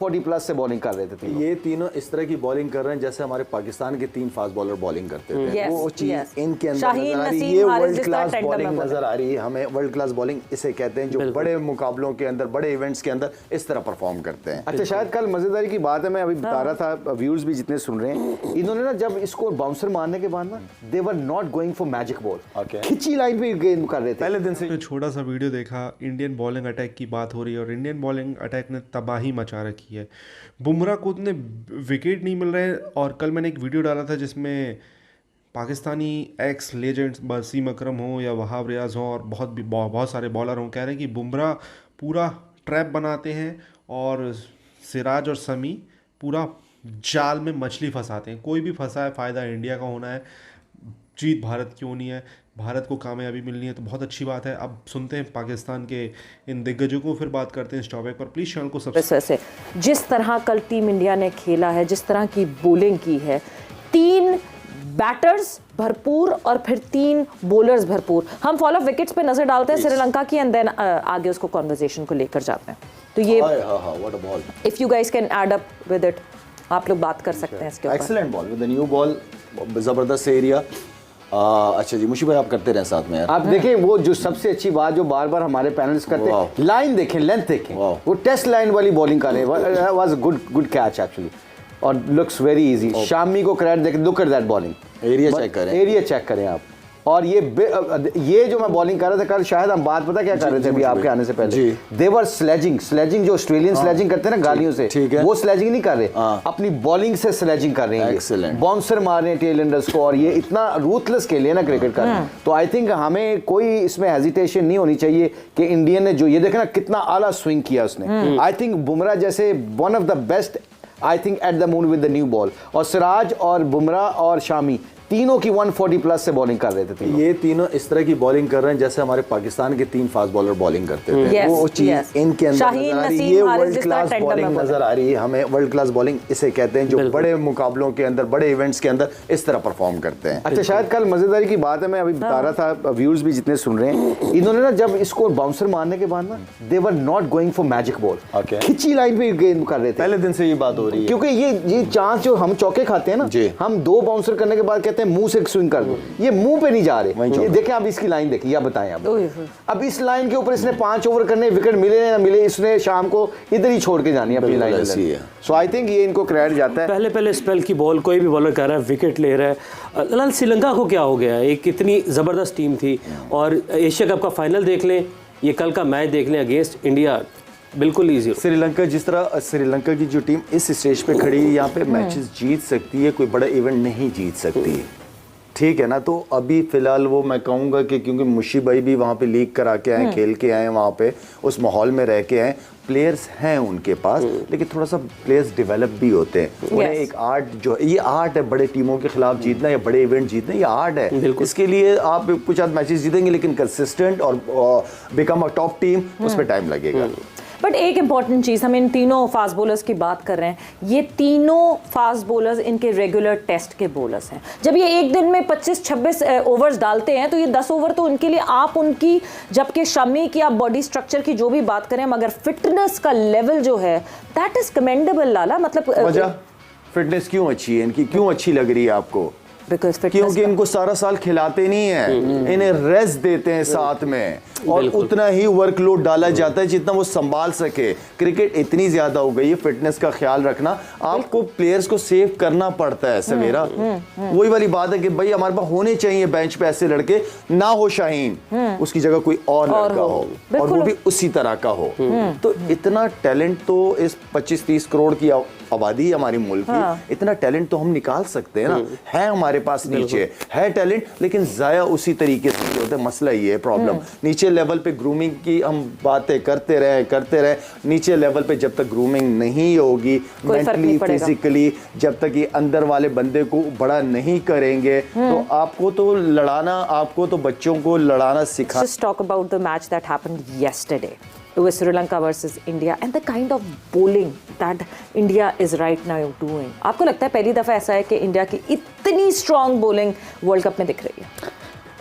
40 plus से bowling कर रहे थे। ये तीनों इस तरह की बॉलिंग कर रहे हैं जैसे हमारे पाकिस्तान के 3 फास्ट बॉलर बॉलिंग करते थे। वो चीज इनके अंदर नजर आ रही है। ये वर्ल्ड क्लास बॉलिंग नजर आ रही है हमें। वर्ल्ड क्लास बॉलिंग इसे कहते हैं जो बड़े मुकाबलों के अंदर, बड़े इवेंट्स के अंदर इस तरह परफॉर्म करते हैं। अच्छा, शायद कल मजेदारी की बात है, मैं अभी बता रहा था, व्यूअर्स भी जितने सुन रहे हैं, इन्होंने ना जब इसको बाउंसर मारने के बाद ना they were not going for magic ball, खिंची लाइन पे गेंद कर रहे थे। पहले दिन से छोटा सा वीडियो देखा, इंडियन बॉलिंग अटैक की बात हो रही है और इंडियन बॉलिंग अटैक ने तबाही मचा रखी है। बुमराह को उतने विकेट नहीं मिल रहे हैं और कल मैंने एक वीडियो डाला था जिसमें पाकिस्तानी एक्स लेजेंड्स वसीम अकरम हो या वहाब रियाज हो और बहुत सारे बॉलर हों, कह रहे हैं कि बुमराह पूरा ट्रैप बनाते हैं और सिराज और समी पूरा जाल में मछली फंसाते हैं। कोई भी फंसा है, फ़ायदा इंडिया का होना है, जीत भारत की होनी है, भारत को कामयाबी मिलनी है, तो बहुत अच्छी बात है। अब सुनते हैं पाकिस्तान के इन दिग्गजों को, फिर बात करते हैं इस टॉपिक पर। प्लीज़ चैनल को सब्सक्राइब। जिस तरह कल टीम इंडिया ने खेला है, जिस तरह की बॉलिंग की है, 3 बैटर्स भरपूर और फिर 3 बॉलर्स भरपूर। हम फॉलो विकेट्स पे नजर डालते हैं श्रीलंका की एंड देन आगे उसको कॉन्वर्सेशन को लेकर जाते हैं। तो ये if you guys can add up with it, आप लोग बात कर सकते हैं इसके ऊपर। Excellent ball with the new ball, जबरदस्त एरिया। अच्छा जी, मुशी भाई आप करते रहे साथ में यार। आप देखें वो जो सबसे अच्छी बात जो बार बार हमारे पैनल्स करते हैं, लाइन देखें, लेंथ देखें, वो टेस्ट लाइन वाली बॉलिंग कर रहे हैं। वाज गुड कैच एक्चुअली और लुक्स वेरी इजी। शामी को क्रेडिट देखें, look at that bowling, area check करें, एरिया चेक करें आप। और ये जो मैं बॉलिंग कर रहा था कल, शायद हम बात पता क्या कर रहे थे अभी आपके आने से पहले, देवर स्लेजिंग जो ऑस्ट्रेलियन स्लेजिंग करते हैं ना गालियों से, वो स्लेजिंग नहीं कर रहे, अपनी बॉलिंग से स्लेजिंग कर रहे हैं, बाउंसर मार रहे हैं टेल एंडर्स को, और ये इतना रूथलेस खेले ना क्रिकेट का। तो आई थिंक हमें कोई इसमें हेजिटेशन नहीं होनी चाहिए कि इंडियन ने जो ये देखे ना कितना आला स्विंग किया उसने। आई थिंक बुमराह जैसे one of the best I think at the moon with the new ball, और सिराज और बुमराह और शामी तीनों की 140 प्लस से बॉलिंग कर रहे थे। ये तीनों इस तरह की बॉलिंग कर रहे हैं जैसे हमारे पाकिस्तान के 3 फास्ट बॉलर बॉलिंग करते थे। वो चीज इनके अंदर नजर आ रही है। ये वर्ल्ड क्लास बॉलिंग नजर आ रही है हमें। वर्ल्ड क्लास बॉलिंग इसे कहते हैं जो बड़े मुकाबलों के अंदर, बड़े इवेंट्स के अंदर इस तरह परफॉर्म करते हैं। अच्छा, शायद कल मजेदारी की बात है, मैं अभी बता रहा था, व्यूअर्स भी जितने सुन रहे हैं, इन्होंने ना जब इसको बाउंसर मारने के बाद ना they were not going for magic ball, खिंची लाइन पे गेंद कर रहे थे। पहले दिन से ये बात हो रही है, क्योंकि ये चांस जो हम चौके खाते हैं ना, हम 2 बाउंसर करने के बाद कहते हैं मुंह से स्विंग, ये मुंह पे नहीं जा रहे। ये देखें आप, इसकी लाइन देखिए, या बताएं अब इस लाइन के ऊपर इसने 5 ओवर करने, विकेट मिले ना मिले, इसने शाम को इधर ही छोड़ के जानी है अपनी लाइन। सो आई थिंक ये इनको क्रेडिट जाता है। पहले स्पेल की बॉल कोई भी बॉलर कर रहा है, विकेट ले रहा है। श्रीलंका को क्या हो गया, एक कितनी जबरदस्त टीम थी, और एशिया कप का फाइनल देख लें, ये कल का मैच देख लें अगेंस्ट इंडिया, बिल्कुल ईजी। श्रीलंका जिस तरह, श्रीलंका की जो टीम इस स्टेज पे खड़ी है, यहाँ पे मैचेस जीत सकती है, कोई बड़ा इवेंट नहीं जीत सकती, ठीक है ना। तो अभी फिलहाल वो मैं कहूँगा कि क्योंकि मुशी भाई भी वहाँ पे लीग करा के आए, खेल के आए, वहाँ पे उस माहौल में रह के आए, प्लेयर्स हैं उनके पास, लेकिन थोड़ा सा प्लेयर्स डेवलप भी होते हैं। उन्हें एक आर्ट जो है, ये आर्ट है बड़े टीमों के खिलाफ जीतना या बड़े इवेंट जीतना, ये आर्ट है। इसके लिए आप कुछ आध मैचेस जीतेंगे, लेकिन कंसिस्टेंट और बिकम अ टॉप टीम, उस पर टाइम लगेगा। बट एक इंपॉर्टेंट चीज़, हम इन तीनों फास्ट बॉलर्स की बात कर रहे हैं, ये तीनों फास्ट बॉलर्स इनके रेगुलर टेस्ट के बॉलर्स हैं। जब ये एक दिन में 25-26 ओवर्स डालते हैं, तो ये 10 ओवर तो उनके लिए आप उनकी, जबकि शमी की आप बॉडी स्ट्रक्चर की जो भी बात करें, मगर फिटनेस का लेवल जो है दैट इज कमेंडेबल। लाला मतलब वजह फिटनेस क्यों अच्छी है इनकी, क्यों अच्छी लग रही है आपको? क्योंकि इनको सारा साल खिलाते नहीं है, इन्हें रेस्ट देते हैं साथ में, और उतना ही वर्कलोड डाला जाता है जितना वो संभाल सके। क्रिकेट इतनी ज्यादा हो गई है, फिटनेस का ख्याल रखना, आपको प्लेयर्स को सेव करना पड़ता है सवेरा। वही वाली बात है कि भाई हमारे पास होने चाहिए बेंच पे ऐसे लड़के, ना हो शाहीन, उसकी जगह कोई और लड़का हो, और वो भी उसी तरह का हो। तो इतना टैलेंट तो इस 25-30 करोड़ की आबादी हमारी मुल्क की, इतना टैलेंट तो हम निकाल सकते हैं ना, है हमारे पास नीचे है टैलेंट, लेकिन जाया उसी तरीके से होता है। मसला ये है, प्रॉब्लम नीचे लेवल पे ग्रूमिंग की हम बातें करते रहे, नीचे लेवल पे जब तक ग्रूमिंग नहीं होगी, मेंटली फिजिकली, जब तक ये अंदर वाले बंदे को बड़ा नहीं करेंगे, तो आपको तो लड़ाना, आपको तो बच्चों को लड़ाना सिखा। Just talk about the match that happened yesterday. It was Sri Lanka versus India and the kind of bowling that India is right now doing. आपको लगता है पहली दफा ऐसा है कि इंडिया की इतनी स्ट्रॉन्ग बॉलिंग वर्ल्ड कप में दिख रही है?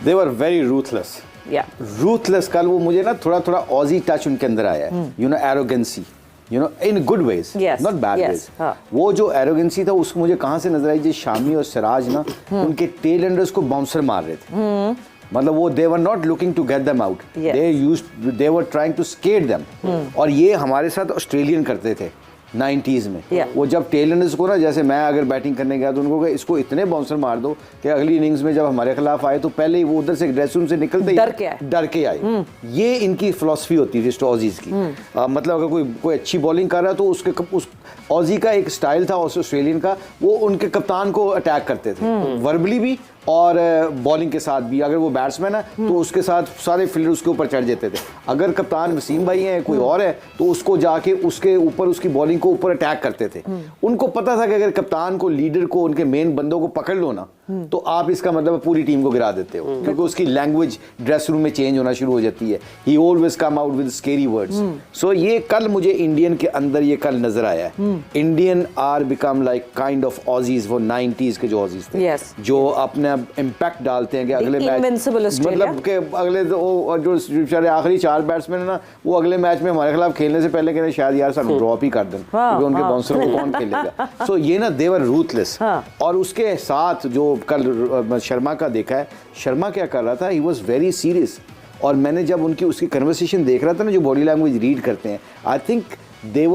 They were very ruthless. Yeah. Ruthless, कल वो मुझे ना थोड़ा ऑजी टच उनके अंदर आया है, you know, arrogancy. You know, in good ways, not bad ways. वो जो एरोगेंसी था उसको मुझे कहाँ से नजर आई, जो शामी और सिराज ना उनके टेल एंडर्स को बाउंसर मार रहे थे, मतलब वो they were not looking to get them out, they were trying to skate them. और ये हमारे साथ ऑस्ट्रेलियन करते थे 90s में। वो जब टेल एंडर्स को ना, जैसे मैं अगर बैटिंग करने गया तो उनको कहा इसको इतने बाउंसर मार दो कि अगली इनिंग्स में जब हमारे खिलाफ आए तो पहले ही वो उधर से ड्रेसिंग रूम से निकलते ही डर के आए। ये इनकी फिलॉसफी होती थी ऑजीज की। मतलब अगर कोई अच्छी बॉलिंग कर रहा है तो उस ऑजी का एक स्टाइल था ऑस्ट्रेलियन का, वो उनके कप्तान को अटैक करते थे, वर्बली भी और बॉलिंग के साथ भी। अगर वो बैट्समैन है तो उसके साथ सारे फील्डर उसके ऊपर चढ़ जाते थे। अगर कप्तान वसीम भाई हैं, कोई और है, तो उसको जाके उसके ऊपर उसकी बॉलिंग को ऊपर अटैक करते थे। उनको पता था कि अगर कप्तान को, लीडर को, उनके मेन बंदों को पकड़ लो ना तो आप इसका मतलब पूरी टीम को गिरा देते हो, क्योंकि उसकी लैंग्वेज ड्रेस रूम में चेंज होना शुरू हो जाती है। He always come out with scary words. So ये कल मुझे इंडियन के अंदर ये कल नजर आया है। Indian are become like kind of Aussies, वो 90s के जो ऑजीज थे, जो अपने इम्पैक्ट डालते हैं कि अगले मैच, मतलब कि अगले जो बेचारे आखिरी 4 बैट्समैन है ना, वो अगले मैच में हमारे खिलाफ खेलने से पहले कह रहे शायद यार सब ड्रॉप ही कर दें, क्योंकि उनके बाउंसर को कौन खेलेगा। सो ये ना दे वर रूथलेस। और उसके साथ जो कल शर्मा का देखा है, शर्मा क्या कर रहा था, ही वॉज वेरी सीरियस। और मैंने जब उनकी उसकी कन्वर्सेशन देख रहा था ना, जो बॉडी लैंग्वेज रीड करते हैं, आई think they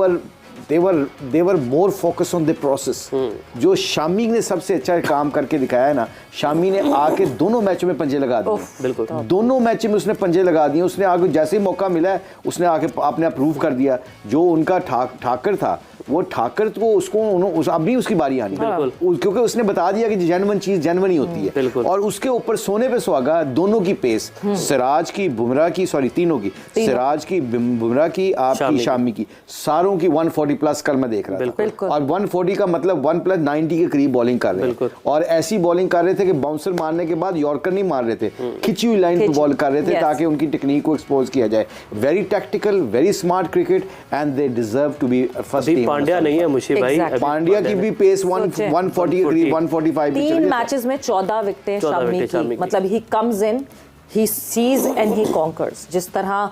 were more focus on the process. जो शामी ने सबसे अच्छा काम करके दिखाया है ना, शामी ने आके दोनों मैचों में पंजे लगा दिए, बिल्कुल दोनों मैचों में उसने पंजे लगा दिए। उसने आगे जैसे ही मौका मिला है उसने आके आपने अप्रूव कर दिया। जो उनका ठाकर था, वो ठाकर को उसको अब भी उसकी बारी आनी, क्योंकि उसने बता दिया कि जेन्युइन चीज जेन्युइन ही होती है। और उसके ऊपर सोने पे सुहागा दोनों की पेस, सिराज की, बुमराह की, सॉरी तीनों की, सिराज की, बुमराह की, आपकी, शामी की, सारों की 140 प्लस कल मैं देख रहा था। और 140 का मतलब 1+90 के करीब बॉलिंग कर रहे थे। और ऐसी बॉलिंग कर रहे थे कि बाउंसर मारने के बाद यॉर्कर नहीं मार रहे थे, खिंची हुई लाइन पे बॉल कर रहे थे, ताकि उनकी टेक्निक को एक्सपोज किया जाए। Very tactical, very smart cricket, and they deserve to be first team. Pandya नहीं है मुशी भाई, पांड्या की भी पेस 140 करीब 145 पे चली। 3 मैचेस में 14 विकेटें शामी की, मतलब he comes in, he sees and he conquers। जिस तरह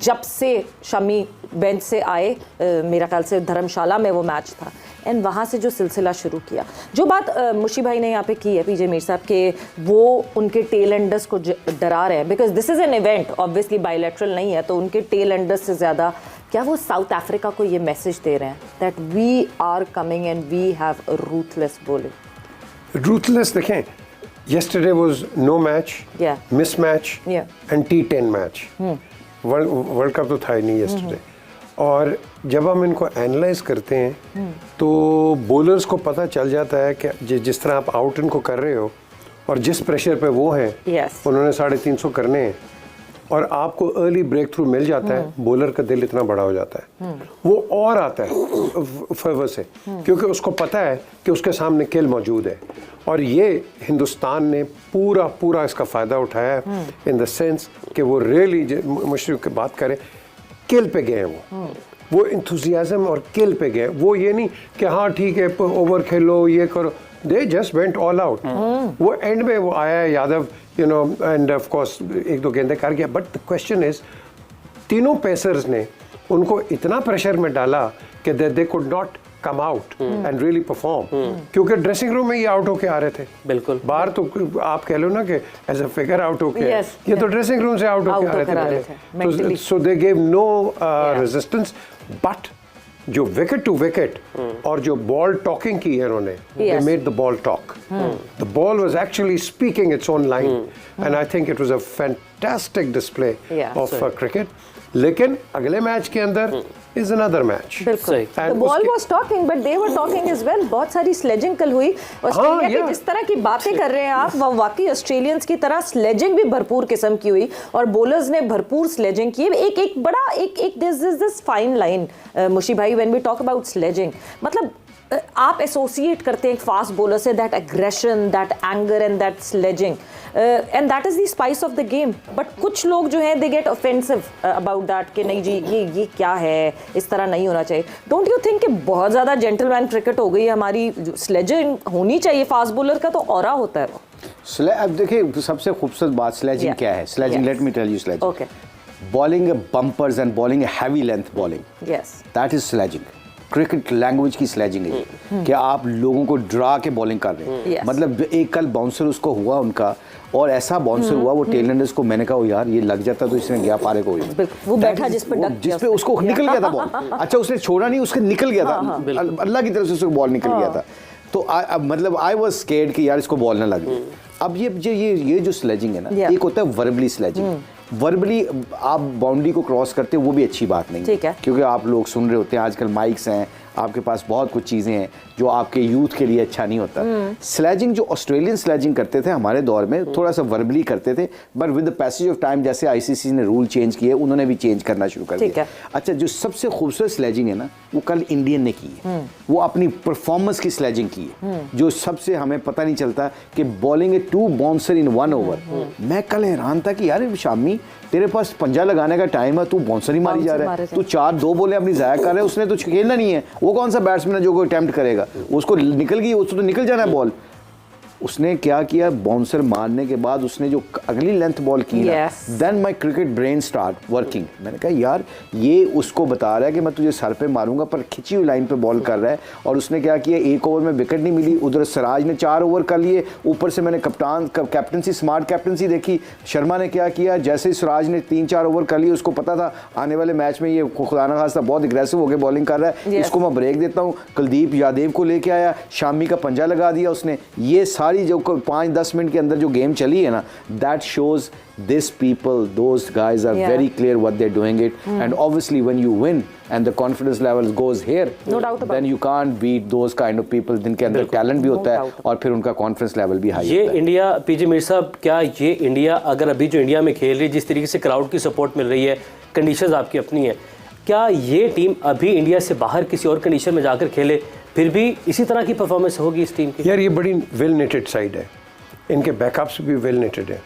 जब से शामी बेंच से आए, मेरा ख्याल से धर्मशाला में वो मैच था, एंड वहाँ से जो सिलसिला शुरू किया, जो बात मुशी भाई ने यहाँ पे की है, पीजे मीर साहब, के वो उनके टेल एंडर्स को डरा रहे हैं, because this is an event, obviously bilateral नहीं है, तो उनके टेल एंडर्स से ज़्यादा क्या वो साउथ अफ्रीका को ये मैसेज दे रहे हैं that we are coming and we have a ruthless bowling. Ruthless देखें, yesterday was no match, mismatch, and T10 match. World cup तो था ही नहीं yesterday। और जब हम इनको एनालाइज करते हैं तो बॉलर्स को पता चल जाता है कि जिस तरह आप आउट इनको कर रहे हो और जिस प्रेशर पे वो हैं, उन्होंने 350 करने हैं, और आपको अर्ली ब्रेक थ्रू मिल जाता है, बॉलर का दिल इतना बड़ा हो जाता है, वो और आता है फर्वर से, क्योंकि उसको पता है कि उसके सामने किल मौजूद है। और ये हिंदुस्तान ने पूरा इसका फ़ायदा उठाया है, इन द सेंस कि वो रियली, मुशर्रफ की बात करें, किल पे गए हैं, वो इंथुजियाज़म और किल पे गए। वो ये नहीं कि हाँ ठीक है ओवर खेलो, ये करो, they just went all out. वो एंड में वो आया Yadav, you know, end of course 1-2 गेंदें कर गया, बट द क्वेश्चन इज, तीनों पेसर्स ने उनको इतना प्रेशर में डाला कि they could not come out and really perform, क्योंकि ड्रेसिंग रूम में ये आउट होके आ रहे थे। बिल्कुल, बाहर तो आप कह लो ना कि एज अ फिगर आउट होके, ये तो ड्रेसिंग रूम से आउट होके आ रहे थे। So they gave no resistance, but जो विकेट टू विकेट और जो बॉल टॉकिंग की है उन्होंने, they made the ball talk. The ball was actually speaking its own line, and I think it was a fantastic display of cricket. लेकिन अगले match के अंदर is another match. The ball was talking, but they were talking as well. बहुत सारी sledging कल हुई Australia की, जिस तरह की बातें कर रहे हैं आप, वो वाकई ऑस्ट्रेलियंस की तरह स्लेजिंग भी भरपूर किस्म की हुई, और बॉलर्स ने भरपूर स्लेजिंग की। एक बड़ा दिस फाइन लाइन मुशी भाई, when we talk about sledging, मतलब आप एसोसिएट करते हैं फास्ट बॉलर से that aggression, that anger and that sledging, and that is the spice of the game. But कुछ लोग जो हैं they get offensive about that कि नहीं जी ये क्या है, इस तरह नहीं होना चाहिए। डोंट यू थिंक कि बहुत ज़्यादा जेंटलमैन क्रिकेट हो गई है हमारी, स्लेजिंग होनी चाहिए, फास्ट बॉलर का तो ऑरा होता है वो। अब देखिए सबसे खूबसूरत बात स्लेजिंग क्या है, sledging, let me tell you sledging. bowling bumpers and bowling heavy length bowling. Yes. That is sledging. Cricket language की स्लेजिंग है कि आप लोगों को ड्रा के बॉलिंग कर रहे हैं। Yes. मतलब एक कल बाउंसर उसको हुआ उनका, और ऐसा बाउंसर हुआ वो टेल एंडर्स को, मैंने कहा यार ये लग जाता तो इसने गया पारे को, वो बैठा जिस पे उसको निकल गया था बॉल। अच्छा उसने छोड़ा नहीं, उसके निकल गया था, अल्लाह की तरफ से उसको बॉल निकल गया था। तो मतलब आई वाज स्केर्ड कि यार इसको बॉल ना लगे। अब ये जो स्लेजिंग है ना, एक होता है वर्बली स्लेजिंग। वर्बली आप बाउंड्री को क्रॉस करते हो वो भी अच्छी बात नहीं है, क्योंकि आप लोग सुन रहे होते हैं, आजकल माइक्स हैं, आपके पास बहुत कुछ चीज़ें हैं जो आपके यूथ के लिए अच्छा नहीं होता। स्लेजिंग जो ऑस्ट्रेलियन स्लेजिंग करते थे हमारे दौर में, थोड़ा सा वर्बली करते थे, but with the passage of time जैसे आईसीसी ने रूल चेंज किए, उन्होंने भी चेंज करना शुरू कर दिया। अच्छा, जो सबसे खूबसूरत स्लेजिंग है ना, वो कल इंडियन ने की है। वो अपनी परफॉर्मेंस की स्लेजिंग की है, जो सबसे हमें पता नहीं चलता कि बॉलिंग 2 बाउंसर इन 1 ओवर। मैं कल हैरान था कि यार शामी तेरे पास पंजा लगाने का टाइम है, तू बाउंसर ही मारी जा रहा है, तू 4-2 बॉलें अपनी जाया कर रहा है, उसने तो खेलना नहीं है। वो कौन सा बैट्समैन है जो कोई अटेम्प्ट करेगा, उसको निकल गई, उसको तो निकल जाना है बॉल। उसने क्या किया, बाउंसर मारने के बाद उसने जो अगली लेंथ बॉल की ना, then my cricket brain start working. मैंने कहा यार ये उसको बता रहा है कि मैं तुझे सर पे मारूंगा, पर खिंची हुई लाइन पे बॉल कर रहा है। और उसने क्या किया, 1 ओवर में विकेट नहीं मिली, उधर सिराज ने 4 ओवर कर लिए, ऊपर से मैंने कैप्टनसी स्मार्ट कैप्टनसी देखी। शर्मा ने क्या किया, जैसे ही सिराज ने 3-4 ओवर कर लिए, उसको पता था आने वाले मैच में ये खुदा न खास्ता बहुत एग्रेसिव होकर बॉलिंग कर रहा है, इसको मैं ब्रेक देता हूँ। कुलदीप यादव को लेके आया, शामी का पंजा लगा दिया उसने। ये सारी जो 5-10 मिनट के अंदर जो गेम चली है ना, that shows this people, those guys are very clear what they're doing it, and obviously when you win and the confidence level goes here, no doubt about then you can't beat those kind of people जिनके अंदर talent भी होता है और फिर उनका confidence level भी high ये होता है। इंडिया, पीजे मीर साहब, क्या ये इंडिया अगर अभी जो इंडिया में खेल रही है, जिस तरीके से क्राउड की सपोर्ट मिल रही है, कंडीशंस आपकी अपनी है, क्या ये टीम अभी इंडिया से बाहर किसी और कंडीशन में जाकर खेले फिर भी इसी तरह की परफॉर्मेंस होगी इस टीम की? यार ये बड़ी वेल नेटेड साइड है, इनके बैकअप्स भी वेल नेटेड है,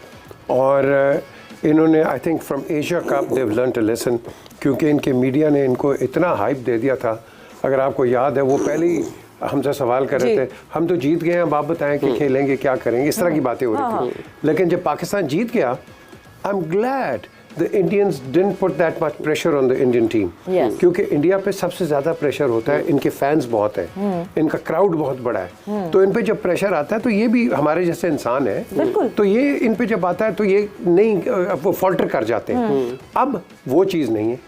और इन्होंने I think from Asia cup they've learn a lesson, क्योंकि इनके मीडिया ने इनको इतना हाइप दे दिया था। अगर आपको याद है, वो पहले ही हमसे सवाल कर रहे थे, हम तो जीत गए हैं, अब आप बताएं कि खेलेंगे क्या करेंगे, इस तरह की बातें हो रही थी। लेकिन जब पाकिस्तान जीत गया, I am glad the Indians didn't put that much pressure on the Indian team, क्योंकि इंडिया पे सबसे ज़्यादा प्रेशर होता है, इनके फैंस बहुत हैं, इनका क्राउड बहुत बड़ा है, तो इन पे जब प्रेशर आता है तो ये भी हमारे जैसे इंसान है, तो ये इन पे जब आता है तो ये नहीं, वो फॉल्टर कर जाते हैं। अब वो चीज़ नहीं है,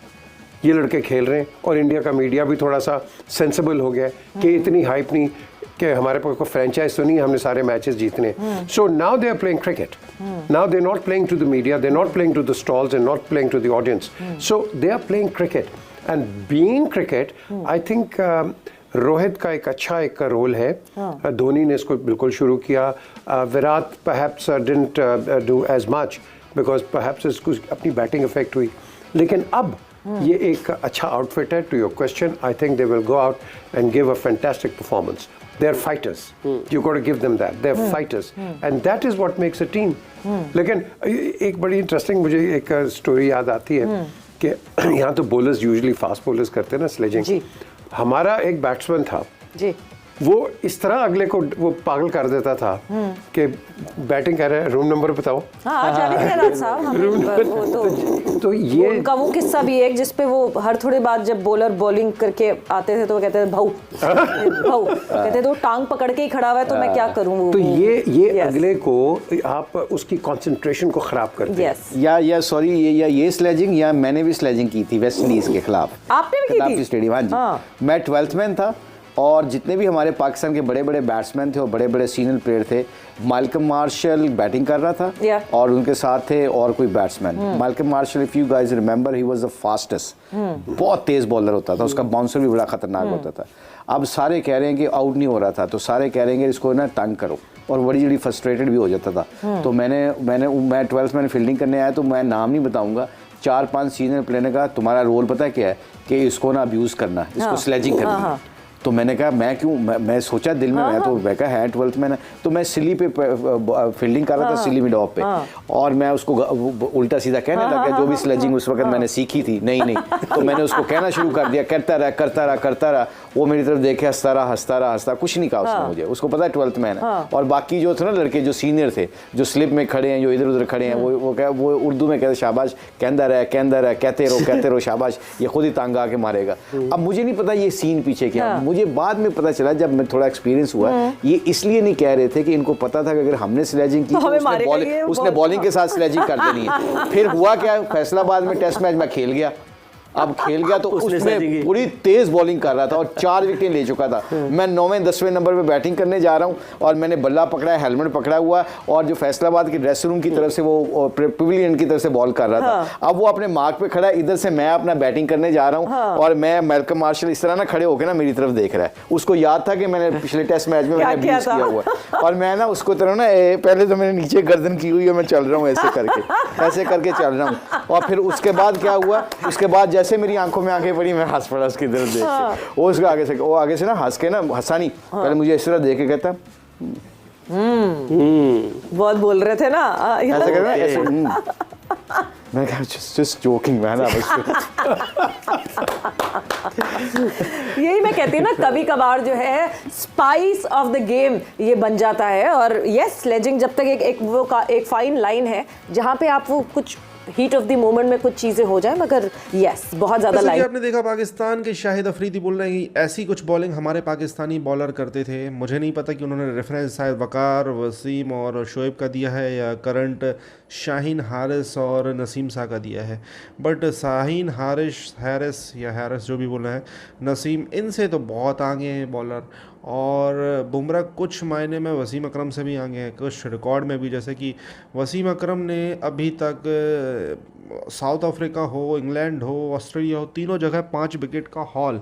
ये लड़के खेल रहे हैं, और इंडिया का मीडिया भी थोड़ा सा सेंसिबल हो गया कि इतनी हाइप नहीं कि हमारे पास कोई फ्रेंचाइज तो नहीं, हमने सारे मैचेस जीतने। So now they are playing cricket, now they are not playing to the media, they are not playing to the stalls and not playing to the audience, so they are playing cricket. And being cricket, I think Rohit का एक अच्छा एक role है, धोनी ने इसको बिल्कुल शुरू किया, Virat perhaps didn't do as much because perhaps इसको अपनी बैटिंग इफेक्ट हुई, लेकिन अब ये एक अच्छा आउटफिट है। To your question, I think they will go out and give a fantastic performance. They are fighters. You got to give them that. They are fighters, and that is what makes a team. लेकिन एक बड़ी interesting मुझे एक story याद आती है कि यहाँ तो बॉलर्स यूजुअली फास्ट बॉलर्स करते हैं ना स्लेजिंग। हमारा एक बैट्समैन था जी, वो इस तरह अगले को वो पागल कर देता था कि बैटिंग कर रहे हैं, रूम नंबर बताओ। तो ये उनका वो किस्सा भी है जिसपे वो हर थोड़ी बात जब बॉलर बॉलिंग करके आते थे तो वो कहते थे भाऊ भाऊ, कहते थे वो टांग पकड़ के ही खड़ा हुआ है तो मैं क्या करूं। तो ये अगले को आप उसकी कंसंट्रेशन को खराब कर दिया। या सॉरी, ये स्लेजिंग या मैंने भी स्लेजिंग की थी वेस्ट इंडीज के खिलाफ। आपने भी की थी? स्टेडियम, हाँ जी। मैं 12th में था, और जितने भी हमारे पाकिस्तान के बड़े बड़े बैट्समैन थे और बड़े बड़े सीनियर प्लेयर थे, माल्कम मार्शल बैटिंग कर रहा था और उनके साथ थे और कोई batsman. Malcolm Marshall, if you guys remember, he was the fastest, बहुत तेज बॉलर होता था, उसका बाउंसर भी बड़ा खतरनाक होता था। अब सारे कह रहे हैं कि आउट नहीं हो रहा था, तो सारे कह रहे हैं कि इसको ना तंग करो, और बड़ी जल्दी फ्रस्ट्रेटेड भी हो जाता था। तो मैं 12th में फील्डिंग करने आया, तो मैं नाम नहीं बताऊंगा, 4-5 सीनियर प्लेयर ने कहा तुम्हारा रोल पता है क्या है, कि इसको ना अब्यूज़ करना, इसको स्लेजिंग करना। तो मैंने कहा मैं क्यों, मैं सोचा दिल में, मैं तो बैठा है 12th में ना, तो मैं सिली पे फील्डिंग कर रहा था, सिली मिड ऑफ पे, और मैं उसको उल्टा सीधा कहने लगा, जो भी स्लेजिंग उस वक्त मैंने सीखी थी, नहीं तो मैंने उसको कहना शुरू कर दिया, करता रहा। वो मेरी तरफ देखे हंसता रहा, कुछ नहीं कहा उसने मुझे, उसको पता है 12th मैन है। और बाकी जो थे ना लड़के जो सीनियर थे, जो स्लिप में खड़े हैं, जो इधर उधर खड़े हैं, वो उर्दू में कहते शाबाश, कहता रहे, कहते रहो शाबाश, ये खुद ही तांगा आके मारेगा। अब मुझे नहीं पता ये सीन पीछे क्या, मुझे बाद में पता चला जब मैं थोड़ा एक्सपीरियंस हुआ, ये इसलिए नहीं कह रहे थे कि इनको पता था कि अगर हमने स्लेजिंग की तो उसने बॉलिंग के साथ स्लेजिंग कर देनी है। फिर हुआ क्या, फैसलाबाद में टेस्ट मैच में खेल गया, अब खेल गया तो उसमें पूरी तेज बॉलिंग कर रहा था और 4 विकेटें ले चुका था। मैं 9वें 10वें नंबर पे बैटिंग करने जा रहा हूं और मैंने बल्ला पकड़ा है, हेलमेट पकड़ा हुआ, और जो फैसलाबाद के ड्रेसिंग रूम की तरफ से वो पवेलियन की तरफ से बॉल कर रहा था। अब वो अपने मार्क पे खड़ा है, इधर से मैं अपना बैटिंग करने जा रहा हूं और मैं मैल्कम मार्शल इस तरह ना खड़े होकर ना मेरी तरफ देख रहा है। उसको याद था कि मैंने पिछले टेस्ट मैच में मैंने अब्यूज किया हुआ और मैं ना उसको तरह ना पहले तो मैंने नीचे गर्दन की हुई है, मैं चल रहा हूँ ऐसे करके चल रहा हूँ। और फिर उसके बाद क्या हुआ, उसके बाद जैसे मेरी आंखों में पड़ी, मैं हंस पड़ा उसकी तरफ देख के। वो उसका आगे से ना हंस के ना, हंसा नहीं, पहले मुझे इस तरह देख के कहता बहुत बोल रहे थे ना ऐसे करना, ऐसे मैं कहा जस्ट जोकिंग मैन। यही मैं कहती हूँ ना, कभी कभार जो है स्पाइस ऑफ द गेम ये बन जाता है। और यस, स्लेजिंग जब तक एक फाइन लाइन है जहाँ पे आप वो कुछ हीट ऑफ द मोमेंट में कुछ चीजें हो जाए, मगर यस बहुत ज्यादा लाइन। आपने देखा पाकिस्तान के शाहिद अफरीदी बोल रहे हैं कि ऐसी कुछ बॉलिंग हमारे पाकिस्तानी बॉलर करते थे। मुझे नहीं पता कि उन्होंने रेफरेंस शायद वकार, वसीम और शोएब का दिया है या करंट शाहीन हारिस और नसीम शाह का दिया है, बट शाहीन हारिस या हैरिस जो भी बोल रहे हैं, नसीम, इनसे तो बहुत आगे हैं बॉलर। और बुमराह कुछ मायने में वसीम अकरम से भी आगे हैं, कुछ रिकॉर्ड में भी। जैसे कि वसीम अकरम ने अभी तक साउथ अफ्रीका हो, इंग्लैंड हो, ऑस्ट्रेलिया हो, तीनों जगह 5 विकेट का हॉल,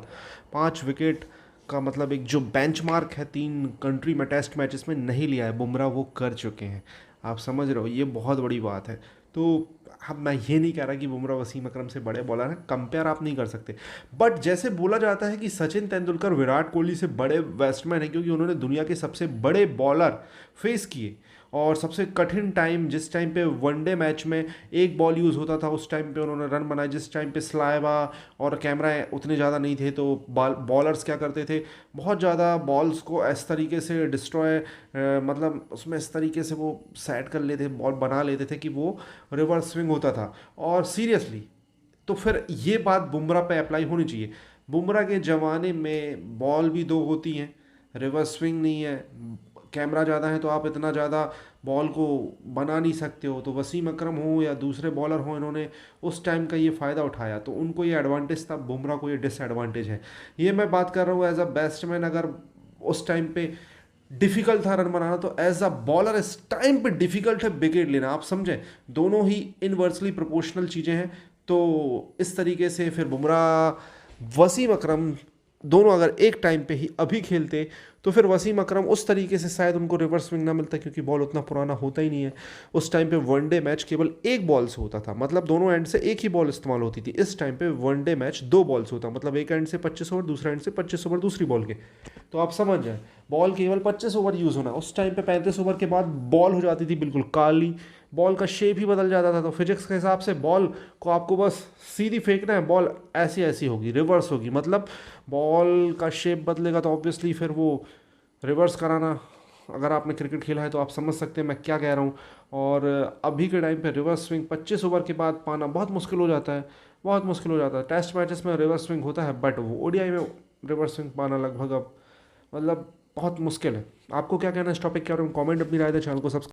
5 विकेट का मतलब एक जो बेंचमार्क है 3 कंट्री में टेस्ट मैचेस में नहीं लिया है, बुमराह वो कर चुके हैं। आप समझ रहे हो, ये बहुत बड़ी बात है। तो अब मैं ये नहीं कह रहा कि बुमराह वसीम अकरम से बड़े बॉलर हैं, कंपेयर आप नहीं कर सकते, बट जैसे बोला जाता है कि सचिन तेंदुलकर विराट कोहली से बड़े बैट्समैन हैं क्योंकि उन्होंने दुनिया के सबसे बड़े बॉलर फेस किए और सबसे कठिन टाइम, जिस टाइम पे वनडे मैच में एक बॉल यूज़ होता था उस टाइम पे उन्होंने रन बनाए, जिस टाइम पे स्लाइवा और कैमरा उतने ज़्यादा नहीं थे तो बॉलर्स क्या करते थे, बहुत ज़्यादा बॉल्स को इस तरीके से डिस्ट्रॉय, मतलब उसमें इस तरीके से वो सेट कर लेते, बॉल बना लेते थे कि वो रिवर्स स्विंग होता था। और सीरियसली तो फिर ये बात बुमराह पे अप्लाई होनी चाहिए। बुमराह के ज़माने में बॉल भी 2 होती हैं, रिवर्स स्विंग नहीं है, कैमरा ज़्यादा है तो आप इतना ज़्यादा बॉल को बना नहीं सकते हो। तो वसीम अकरम हो या दूसरे बॉलर हो, इन्होंने उस टाइम का ये फ़ायदा उठाया, तो उनको ये एडवांटेज था, बुमराह को ये डिसएडवांटेज है। ये मैं बात कर रहा हूँ एज अ बैट्समैन, अगर उस टाइम पे डिफ़िकल्ट था रन बनाना, तो एज अ बॉलर इस टाइम पे डिफ़िकल्ट है विकेट लेना। आप समझें, दोनों ही इनवर्सली प्रोपोर्शनल चीज़ें हैं। तो इस तरीके से फिर बुमराह वसीम अकरम दोनों अगर एक टाइम पे ही अभी खेलते तो फिर वसीम अकरम उस तरीके से शायद उनको रिवर्स स्विंग ना मिलता, क्योंकि बॉल उतना पुराना होता ही नहीं है। उस टाइम पे वनडे मैच केवल 1 बॉल से होता था, मतलब दोनों एंड से एक ही बॉल इस्तेमाल होती थी। इस टाइम पे वनडे मैच 2 बॉल से होता, मतलब एक एंड से 25 ओवर, दूसरा एंड से 25 ओवर दूसरी बॉल के। तो आप समझ जाए, बॉल केवल 25 ओवर यूज़ होना। उस टाइम पे 35 ओवर के बाद बॉल हो जाती थी बिल्कुल काली, बॉल का शेप ही बदल जाता था। तो फिजिक्स के हिसाब से बॉल को आपको बस सीधी फेंकना है, बॉल ऐसी ऐसी होगी, रिवर्स होगी, मतलब बॉल का शेप बदलेगा तो ऑब्वियसली फिर वो रिवर्स कराना, अगर आपने क्रिकेट खेला है तो आप समझ सकते हैं मैं क्या कह रहा हूँ। और अभी के टाइम पे रिवर्स स्विंग 25 ओवर के बाद पाना बहुत मुश्किल हो जाता है, बहुत मुश्किल हो जाता है। टेस्ट मैचेस में रिवर्स स्विंग होता है, बट वो ओडीआई में रिवर्स स्विंग पाना लगभग अब मतलब बहुत मुश्किल है। आपको क्या कहना है इस टॉपिक के बारे में? कमेंट अपनी राय दें, चैनल को सब्सक्राइब